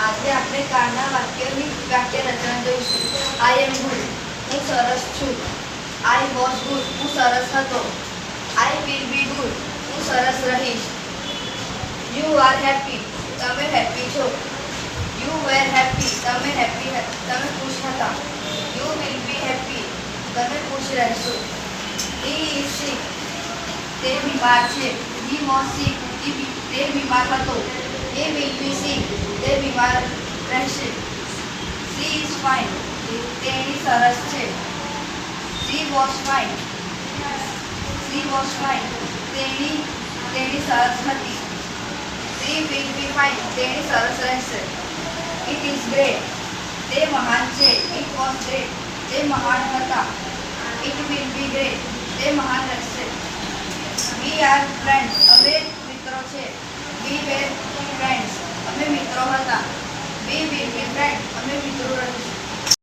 આજે આપણે કાળના વાક્ય રચના જોઈશું. આઈ એમ ગુડ, હું સરસ છું. આઈ વોઝ ગુડ, હું સરસ હતો. આઈ વિલ બી ગુડ, હું સરસ રહીશ. યુ આર હેપી, તમે હેપી છો. યુ વેર હેપી, તમે ખુશ હતા. યુ વિલ બી હેપી, તમે ખુશ રહેશો. હી ઇઝ સિક, તે બીમાર છે. હી વોઝ સિક, તે બીમાર હતો. હી વિલ બી સિક, તે બીમાર રહેશે. શી ઇઝ ફાઇન, તેણી સરસ છે. શી વોઝ ફાઇન, તેણી સરસ હતી. શી વિલ બી ફાઇન, તેણી સરસ રહેશે. ઇટ ઇઝ ગ્રેટ, તે મહાન છે. ઇટ વોઝ ગ્રેટ, તે મહાન હતા. ઇટ વિલ બી ગ્રેટ, તે મહાન રહેશે. વી આર ફ્રેન્ડ્સ, અમે મિત્રો છે. વી વેર ફ્રેન્ડ્સ, અમે મિત્રો હતા. We will be friends,